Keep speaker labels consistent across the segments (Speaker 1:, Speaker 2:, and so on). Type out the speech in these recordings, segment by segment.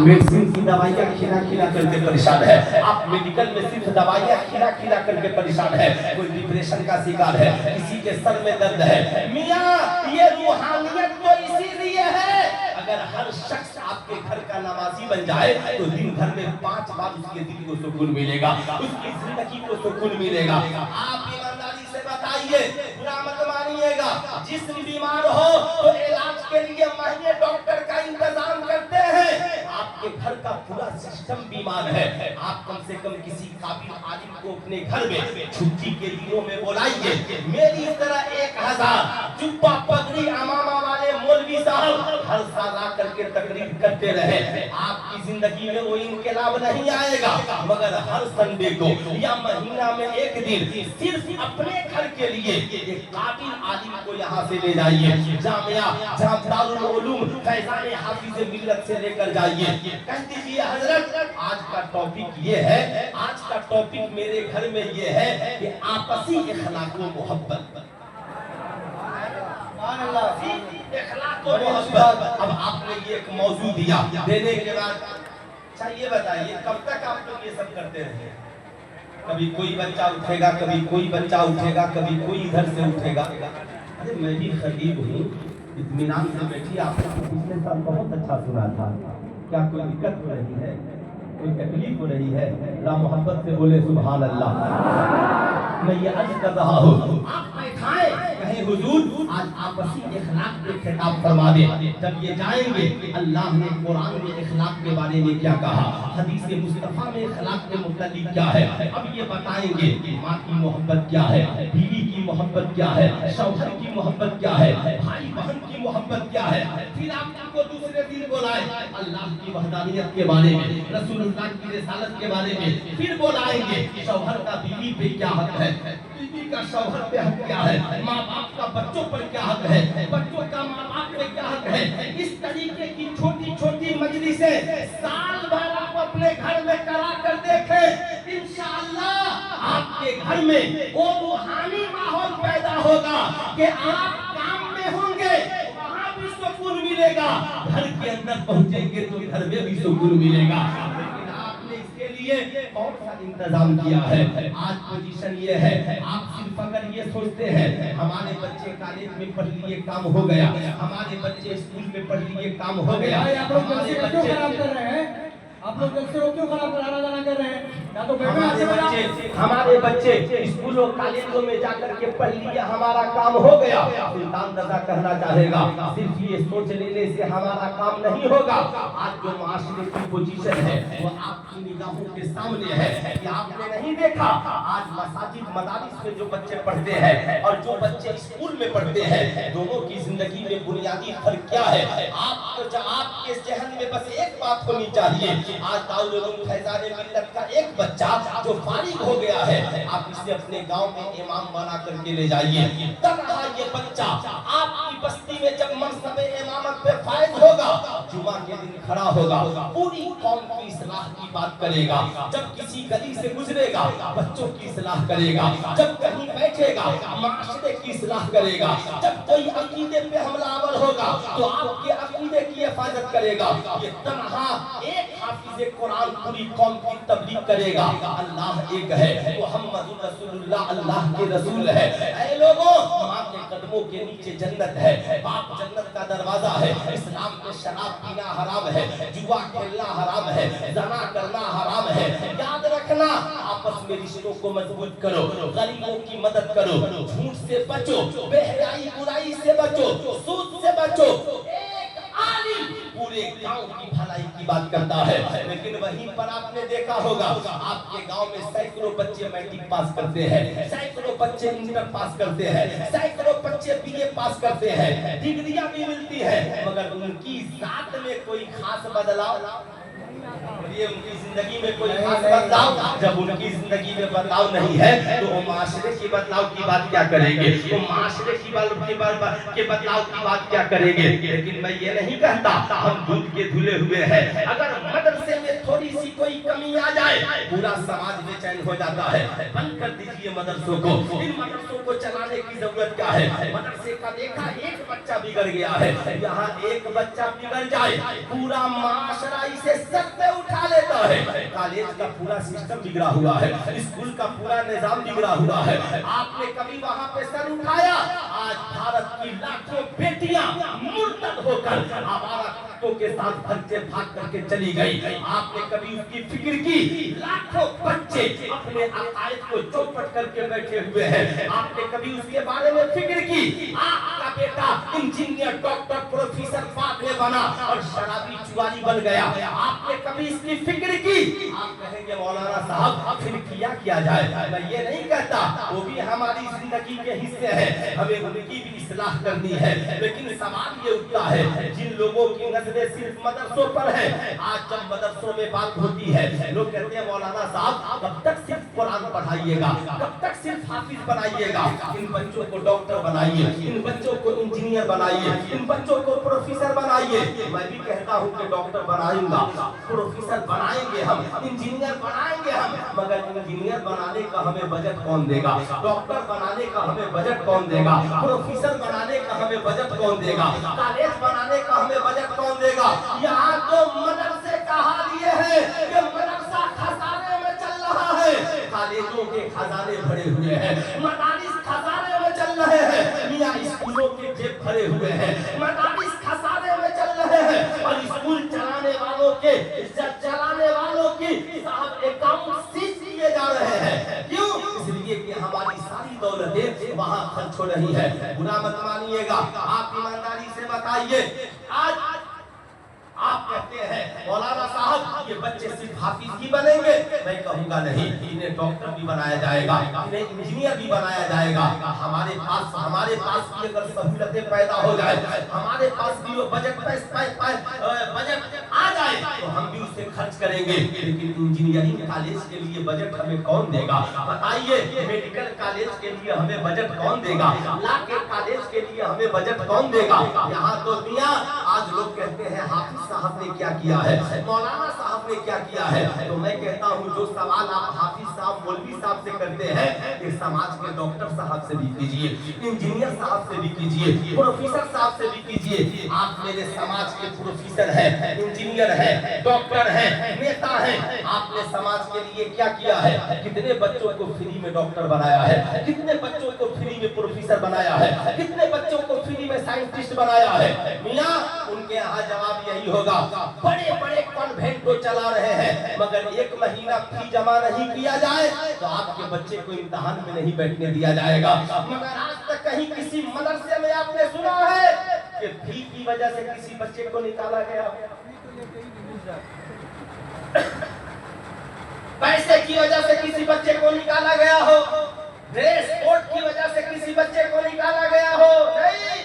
Speaker 1: Medicine की दवाइयाँ खिला खिला करके परेशान है, आप मेडिकल में सिर्फ दवाइयाँ खिला खिला करके परेशान है, कोई डिप्रेशन का शिकार है, किसी के सर में दर्द है। मियाँ ये रूहानियत तो इसीलिए है, अगर हर शख्स आपके घर का नमाजी बन जाए तो दिन भर में 5 बार उसके दिल को सुकून मिलेगा, उसकी जिंदगी को सुकून मिलेगा। आप ईमानदारी से बताइए, बुरा मत मानिएगा, जिस्म बीमार हो तो इलाज के लिए महंगे डॉक्टर का इंतजाम करते हैं, आपके घर का पूरा सिस्टम बीमार है, आप कम से कम किसी काबिल आलिम को अपने घर में छुट्टी के दिनों में बुलाइए। मेरी तरह 1000 जुब्बा पगड़ी अमामा वाले मौलवी साहब हर साल आकर के तकरीर करते रहे, आपकी जिंदगी में वो इनकलाब नहीं आएगा, मगर हर संडे को या महीना में एक दिन सिर्फ अपने घर के लिए एक काबिल आलिम को यहाँ से ले जाइए, जामिया दारुल उलूम फैजान हाफिज मिल्लत से लेकर जाइए, कह दीजिए हजरत आज का टॉपिक ये है, आज का टॉपिक मेरे घर में ये है कि आपसी इखलाक व मोहब्बत। अब आपने ये एक मौजू दिया, देने के बाद अच्छा ये बताइए कब तक आप लोग ये सब करते रहे? कभी कोई बच्चा उठेगा, कभी कोई बच्चा उठेगा, कभी कोई इधर से उठेगा। अरे मैं भी खतीब हूँ, इत्मीनान से बैठी, आपने पिछले साल बहुत अच्छा सुना था, क्या कोई दिक्कत हो रही है, कोई तकलीफ हो रही है? ला मोहब्बत से बोले सुभान अल्लाह। मैं ये अर्ज कर रहा हूँ, आप बैठाएं कहें हुजूर आज आपसी इखलाक पे खिताब फरमा दे। जब ये जाएंगे अल्लाह ने कुरान में इखलाक के बारे में क्या कहा, हदीस मुस्तफा में इखलाक के मुतल्लिक क्या है, अब ये बताएंगे माँ की मोहब्बत क्या है, बीवी की मोहब्बत क्या है, शौहर की मोहब्बत क्या है, भाई बहन की मोहब्बत क्या है। फिर आपको दूसरे दिन बुलाए अल्लाह की वहदानियत के बारे में, रसूलुल्लाह की रिसालत के बारे में, फिर बुलाएंगे शौहर का बीवी पे क्या हक है, बीवी का शौहर पे हक क्या है, माँ बाप का बच्चों पर क्या हक है, बच्चों का माँ बाप पे क्या हक है। इस तरीके की छोटी छोटी मजलिसें साल भर आप अपने घर में करा कर देखें, इंशाअल्लाह आपके घर में वो रूहानी माहौल पैदा होगा कि आप काम में होंगे वहाँ भी सुकून मिलेगा, घर के अंदर पहुँचेंगे तो घर में भी सुकून मिलेगा। इसके लिए कौन सा इंतजाम किया है? आज पोजीशन ये है, आप सिर्फ अगर ये सोचते हैं हमारे बच्चे कॉलेज में पढ़ लिए काम हो गया, हमारे बच्चे स्कूल में पढ़ लिए काम हो गया, हमारे बच्चे खराब कर रहे हैं, आप लोग क्यों खराब कराना कर रहे हैं? या तो हमारे बच्चे स्कूलों कॉलेजों में जाकर के पढ़ लिया हमारा काम हो गया। सुल्तान रजा कहना चाहेगा सिर्फ ये सोच लेने से हमारा काम नहीं होगा। आज जो माशरे की पोजीशन है वो आपकी निगाहों के सामने है कि आपने नहीं देखा, आज मसाजिद मदारिस में जो बच्चे पढ़ते हैं और जो बच्चे स्कूल में पढ़ते हैं, दोनों की जिंदगी में बुनियादी फर्क क्या है? आपके जहन में बस एक बात होनी चाहिए, आज दारुल उलूम फैजान मिल्लत का एक बच्चा जो फारिग हो गया है, आप इसे अपने गांव में इमाम बना करके ले जाइए, तब ये बच्चा आपकी बस्ती में जब मनसबे इमामत पे फायद होगा, जुमा के दिन खड़ा होगा, पूरी कौम की इस्लाह की बात करेगा, जब किसी गली से गुजरेगा बच्चों की इस्लाह करेगा, जब कहीं बैठेगा माशरे की इस्लाह करेगा, जब कोई अकीदे पे हमलावर होगा तो आपके अकीदे की हिफाजत करेगा। ये तन्हा एक हाफिज़े कुरान पूरी कौम की तबलीग करेगा। अल्लाह एक है, मुहम्मद रसूलुल्लाह अल्लाह के रसूल है। ऐ लोगों, माँ के कदमों के नीचे जन्नत है, बाप जन्नत का दरवाजा है। इस्लाम में शराब पीना हराम है, जुआ खेलना हराम है, ज़ना करना हराम है। याद रखना, आपस में रिश्तों को मजबूत करो, गरीबों की मदद करो, झूठ से बचो, बेहयाई बुराई से बचो, सूद से बचो। एक आलिम पूरे गांव की भलाई की बात करता है, लेकिन वहीं पर आपने देखा होगा आपके गांव में सैकड़ों बच्चे मैट्रिक पास करते हैं, सैकड़ों बच्चे इंटर पास करते हैं, सैकड़ों बच्चे बीए पास करते हैं, डिग्रियां भी मिलती है, मगर उनकी जात में कोई खास बदलाव ये उनकी जिंदगी में कोई खास बदलाव, जब उनकी जिंदगी में बदलाव नहीं है तो वो माशरे की बदलाव की बात क्या करेंगे, वो माशरे की बदलाव की बात क्या करेंगे। लेकिन मैं ये नहीं कहता हम दूध के धुले हुए हैं, अगर मदरसे में थोड़ी सी कोई कमी आ जाए पूरा समाज बेचैन हो जाता है। बंद कर दीजिए मदरसों को, इन मदरसों को चलाने की जरूरत क्या है। मदरसे का देखा एक बच्चा बिगड़ गया है, यहाँ एक बच्चा बिगड़ जाए पूरा माशरा इसे सर पे उठा लेता है। कॉलेज का पूरा सिस्टम बिगड़ा हुआ है, स्कूल का पूरा निजाम बिगड़ा हुआ है। आपने कभी वहाँ पे सर उठाया? आज भारत की लाखों बेटियां मुर्तद होकर आवारा कुत्तों के साथ भगते भाग करके चली गई। आपने कभी उसकी फिक्र की? लाखों बच्चे अपने अकायद को चौपट करके बैठे हुए हैं, आपने कभी उसके बारे में फिक्र की? आपका बेटा इंजीनियर, डॉक्टर, प्रोफेसर बाद में बना और शराबी जुआरी बन गया, आपने कभी इसकी फिक्र की? आप कहेंगे मौलाना साहब फिर क्या जाए। मैं ये नहीं कहता, वो भी हमारी जिंदगी के हिस्से हैं, हमें उनकी भी इस्लाह करनी है। लेकिन सवाल ये उठता है जिन लोगों की नजरें सिर्फ मदरसों पर है, आज जब मदरसों में बात होती है लोग कहते हैं मौलाना साहब कब तक सिर्फ कुरान पढ़ाइएगा, कब तक सिर्फ हाफिज बनाइएगा, इन बच्चों को डॉक्टर बनाइए, इन बच्चों को इंजीनियर बनाइए, इन बच्चों को प्रोफेसर बनाइए। मैं भी कहता हूँ कि डॉक्टर बनाऊंगा, प्रोफेसर बनाएंगे हम, इंजीनियर बनाएंगे हम, मगर इंजीनियर बनाने का हमें बजट कौन देगा, डॉक्टर बनाने का हमें बजट कौन देगा, प्रोफेसर बनाने का हमें बजट कौन देगा, कॉलेज बनाने का हमें बजट कौन देगा। यहाँ तो मदरसे का हाल ये है कि मदरसा खजाने में चल रहा है, कॉलेजों के खजाने भरे हुए हैं, मदारिस खजाने में चल रहे हैं, मियां स्कूलों के जेब भरे हुए हैं, मदारिस खजाने में चल रहे हैं और स्कूल चलाने वालों के इज्जत चलाने वालों की साहब अकाउंट सीज किए जा रहे हैं। क्यों? इसलिए कि हमारी सारी दौलतें वहां खर्च हो रही है। बुरा मत मानिएगा, आप ईमानदारी से बताइए। आज आप कहते हैं मौलाना साहब ये बच्चे सिर्फ हाफिज ही बनेंगे, मैं कहूँगा नहीं, इन्हें डॉक्टर भी बनाया जाएगा, इन्हें इंजीनियर भी बनाया जाएगा। हमारे पास भी अगर सहूलतें पैदा हो जाए, हमारे पास भी वो बजट आ जाए तो हम भी उसे खर्च करेंगे। लेकिन इंजीनियरिंग कॉलेज के लिए बजट हमें कौन देगा बताइए, मेडिकल कॉलेज के लिए हमें बजट कौन देगा, लॉ के कॉलेज के लिए हमें बजट कौन देगा। यहाँ तो दुनिया आज लोग कहते हैं हाफिज साहब ने क्या किया है, मौलाना साहब ने क्या किया है, तो मैं कहता हूँ जो सवाल आप हाफिज साहब, मौलवी साहब से करते हैं ये समाज के डॉक्टर साहब से भी कीजिए, इंजीनियर साहब से भी कीजिए, प्रोफेसर साहब से भी कीजिए। आप मेरे समाज के प्रोफेसर हैं, इंजीनियर हैं, डॉक्टर हैं, नेता हैं, आपने समाज के लिए क्या किया है? कितने बच्चों को फ्री में डॉक्टर बनाया है, कितने बच्चों को फ्री में प्रोफेसर बनाया है, कितने बच्चों को फ्री में साइंटिस्ट बनाया है। मियां उनके यहाँ जवाब यही होगा, बड़े बड़े कॉन्वेंट को चला रहे हैं मगर एक महीना फी जमा नहीं किया जाए तो आपके बच्चे को इम्तिहान में नहीं बैठने दिया जाएगा। मगर आज तक कहीं किसी मदरसे में आपने सुना है कि फी की वजह से किसी बच्चे को निकाला गया, पैसे की वजह से किसी बच्चे को निकाला गया हो, ड्रेस कोड की वजह से किसी बच्चे को निकाला गया हो? नहीं।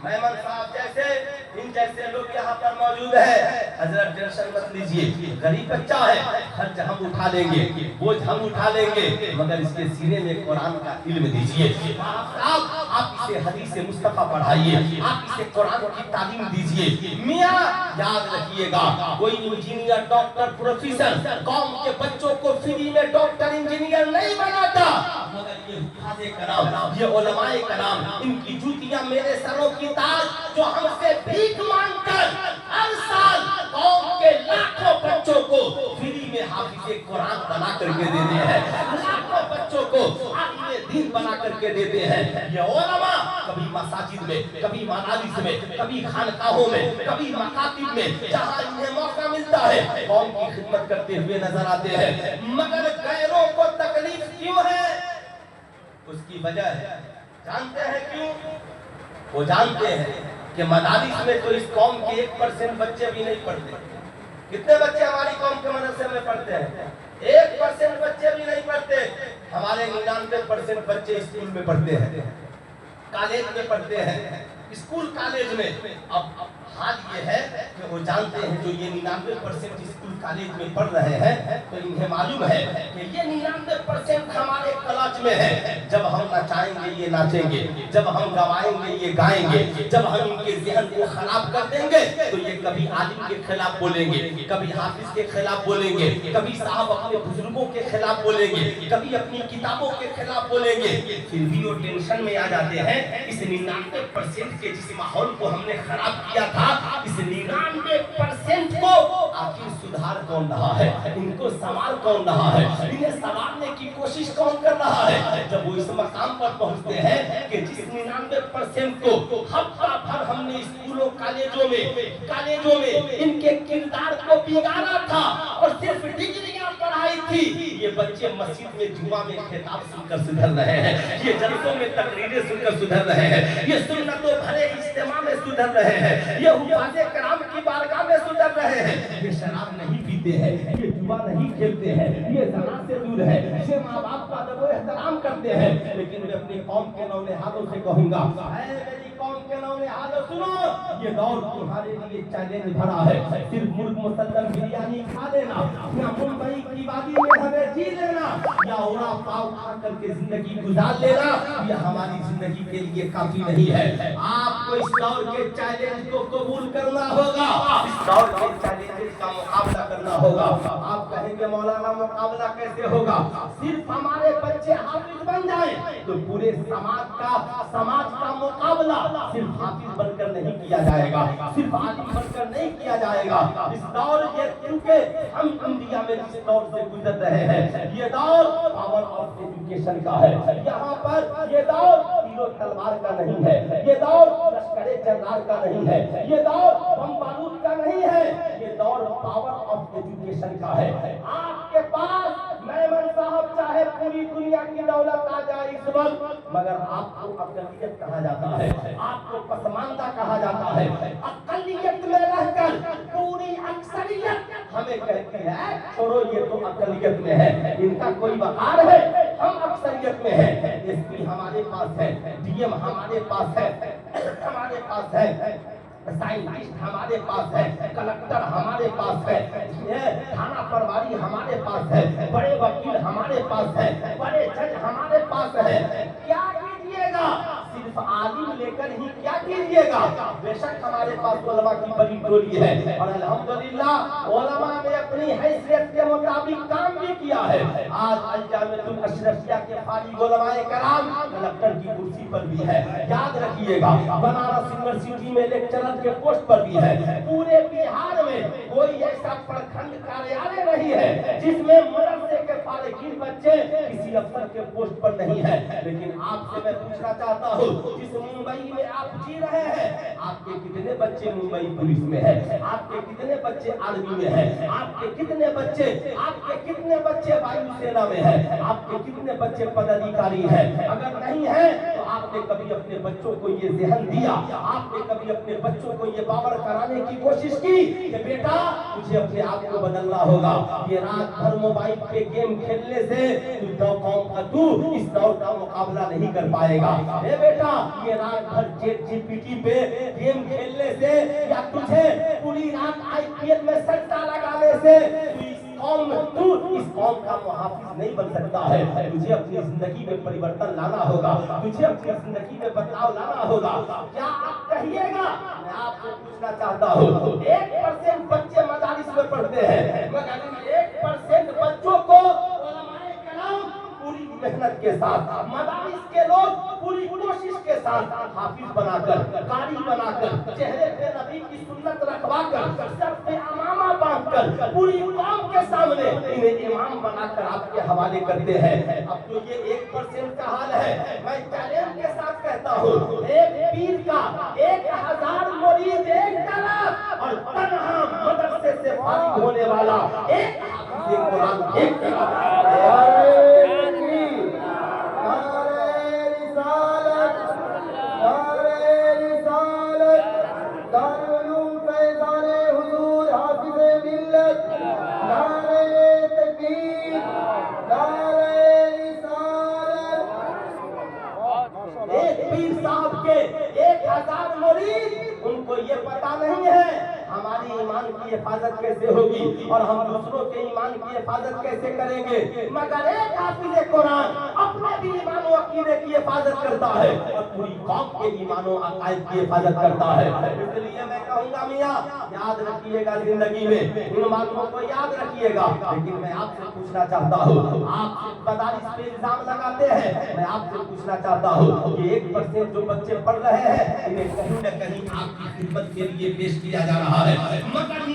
Speaker 1: मेमन साहब जैसे इन जैसे लोग यहाँ पर मौजूद है। हजरत टेंशन मत लीजिए, गरीब बच्चा है, खर्च हम उठा लेंगे, बोझ हम उठा लेंगे, मगर इसके सीने में कुरान का इल्म दीजिए। आप इसे हदीस मुस्तफा पढ़ाइए, आप इसे कुरान की तालीम दीजिए। मियां याद रखिएगा, कोई इंजीनियर, डॉक्टर, प्रोफेसर कौम के बच्चों को फ्री में डॉक्टर, इंजीनियर नहीं बनाता, मगर ये हुफाज़े कराम, ये उलमाए कराम, इनकी जूतियां मेरे सरों की ताज जो हमसे भीख मांगकर हर साल कौम के लाखों बच्चों को फ्री में हाफिज़े कुरान बना करके देते हैं, लाखों बच्चों को आलिमे दीन बना करके देते हैं। ये उलमा कभी मसाजिद में, कभी मदारिस में, कभी खानकाहों में, कभी मकातिब में, जहां इन्हें मौका मिलता है कौम की खिदमत करते हुए नजर आते हैं। मगर गैरों को तकलीफ क्यों है? उसकी वजह जानते हैं क्यों? वो जानते हैं कि मदारिस में तो इस कौम के 1% बच्चे भी नहीं पढ़ते। कितने बच्चे हमारी कौम के मदरसे में पढ़ते हैं? 1% बच्चे भी नहीं पढ़ते। हमारे 99% बच्चे स्कूल में पढ़ते हैं, कॉलेज में पढ़ते हैं, स्कूल कॉलेज में। अब हाल ये है कि वो जानते हैं जो ये 99% स्कूल कॉलेज में पढ़ रहे हैं, तो इन्हें मालूम है कि ये 99% हमारे क्लच में है। जब हम नचाएंगे ये नाचेंगे, जब हम गवाएंगे ये गाएंगे, जब हम इनके ज़हन को खराब कर देंगे तो ये कभी आलिम के खिलाफ बोलेंगे, कभी हाफिज के खिलाफ बोलेंगे, कभी साहब अपने बुजुर्गों के खिलाफ बोलेंगे, कभी अपनी किताबों के खिलाफ बोलेंगे। फिर भी वो टेंशन में आ जाते हैं। इस 99% के जिस माहौल को हमने खराब किया था, इस 99% को आखिर सुधार कौन रहा है, इनको संवार कौन रहा है, इन्हें संवारने की कोशिश कौन कर रहा है। जब वो इस मकाम पर पहुंचते हैं कि जिस 99% को हफ्ता भर हमने स्कूलों कॉलेजों में इनके किरदार को बिगाड़ा था और सिर्फ डिग्रियां पढ़ाई थी, ये बच्चे मस्जिद में जुमा में खिताब सुनकर सुधर रहे हैं, ये जलसों में तकरीरें सुनकर सुधर रहे हैं, ये सुन्नतों भरे इज्तिमा में सुधर रहे हैं, ये हुफ़ाज़े कराम की बारगाह में सुधर रहे हैं। ये शराब नहीं पीते हैं, ये जुआ नहीं खेलते हैं, ये ज़ना से दूर है, ये माँ बाप का अदब व एहतराम करते हैं। लेकिन मैं अपनी कौम के नौनिहालों से कहूँगा, मेरी कौम के नौनिहालों सुनो, ये दौर तुम्हारे लिए चैलेंज भरा है। सिर्फ मुर्ग मुसल्लम बिरयानी खा लेना या मुंबई की वादी में हमें जी लेना या उड़ा पाव खा करके जिंदगी गुजार लेना, ये हमारी जिंदगी के लिए काफी नहीं है। आपको इस दौर के चैलेंज को कबूल करना होगा, इस दौर के चैलेंज का मुकाबला करना होगा। आप कहेंगे मौलाना मुकाबला कैसे होगा? सिर्फ हमारे बच्चे हाफिज बन जाएं तो पूरे समाज का मुकाबला सिर्फ हाफिज बनकर नहीं किया जाएगा, सिर्फ आलिम बनकर नहीं किया जाएगा। इस दौर ये क्योंकि हम इंडिया में जिस दौर से गुजर रहे हैं, ये दौर पावर ऑफ एजुकेशन का है। यहाँ पर ये दौर तीरों तलवार का नहीं है, ये दौर लश्करे जरदार का नहीं है, ये दौर बम बारूद का नहीं है, ये दौर पावर ऑफ एजुकेशन का है। आपके पास मेमन साहब चाहे पूरी दुनिया की दौलत आ जाए इस वक्त, मगर आपको अक़लियत कहा जाता है, आपको पसमानदा कहा जाता है। अक़लियत में रहकर पूरी अक्सरियत हमें कहती है छोड़ो ये तो अक़लियत में है, इनका कोई वक़ार है, हम अक्सरियत में हैं। एसपी हमारे पास है, डीएम हमारे पास है, साइंटिस्ट हमारे पास है, कलेक्टर हमारे पास है, थाना प्रभारी हमारे पास है, बड़े वकील हमारे पास है, बड़े जज हमारे पास है। क्या कीजिएगा? सिर्फ आलिम लेकर ही क्या कीजिएगा? बेशक हमारे पास उलमा की बड़ी टोली है और अल्हम्दुलिल्लाह उलमा ने अपनी हैसियत के मुताबिक काम भी किया है। आज अल-जामिअतुल अशरफिया के फारिग उलमाए कराम कलेक्टर की कुर्सी पर भी है। याद रखिएगा, बनारस यूनिवर्सिटी में लेक्चरर के पोस्ट पर भी है। पूरे बिहार में कोई ऐसा प्रखंड कार्यालय नहीं है जिसमें मदरसे के फारिगीन बच्चे किसी अफसर के पोस्ट पर नहीं है। लेकिन आपसे मैं पूछना चाहता हूँ, जिस मुंबई में आप जी रहे हैं, आपके कितने बच्चे मुंबई पुलिस में हैं? आपके कितने बच्चे आर्मी में हैं? आपके कितने बच्चे वायुसेना में हैं? आपके कितने बच्चे पदाधिकारी हैं? अगर नहीं है तो आपने कभी अपने बच्चों को ये ज़हन दिया, आपने कभी अपने बच्चों को ये बावर कराने की कोशिश की कि बेटा मुझे अपने आप को बदलना होगा, ये रात भर मोबाइल पे गेम खेलने से तू इस दौर का मुकाबला नहीं कर पाएगा। ए बेटा, ये रात भर ChatGPT पे गेम खेलने से या तुझे पूरी रात IPL में सट्टा लगाने से तू इस कौम का मुहाफिज नहीं बन सकता है। तुझे अपनी जिंदगी में परिवर्तन लाना होगा, तुझे अपनी जिंदगी में बदलाव लाना होगा। क्या आप कहिएगा? मैं आपसे पूछना चाहता हूँ, 1% बच्चे मदारिस में पढ़ते हैं, मगर 1% बच्चों को उलमाए कराम पूरी मेहनत के साथ, मदारिस के लोग पूरी कोशिश के साथ हाफिज बनाकर, कारी बनाकर, चेहरे पे नबी की सुन्नत रखवाकर, सर पे अमामा बांधकर पूरी कौम के सामने इन्हें इमाम बनाकर आपके हवाले करते हैं। अब तो ये 1% का हाल है। मैं चैलेंज के साथ कहता हूँ, एक पीर का 1000 मुरीद एक तरफ और तन्हा मदरसे से फारिग होने वाला एक हाफिज कुरान एक तरफ। एक पीर साहब के 1000 मुरीद, उनको ये पता नहीं है کی حفاظت کیسے ہوگی اور ہم دوسروں کے ایمان کی حفاظت کیسے کریں گے؟ مگر ایک حافظ قرآن اپنے بھی ایمان و عقیدے کی حفاظت کرتا ہے اور پوری قوم کے ایمان و عقائد کی حفاظت کرتا ہے۔ اس لیے میں کہوں گا میاں یاد رکھیے گا زندگی میں ان باتوں کو یاد رکھیے گا، لیکن میں آپ سے پوچھنا چاہتا ہوں، آپ مدارس پہ الزام لگاتے ہیں، میں آپ سے پوچھنا چاہتا ہوں کہ 1% جو بچے پڑھ رہے ہیں انہیں کہیں نہ کہیں آپ کی خدمت کے لیے پیش کیا جا رہا ہے، مگر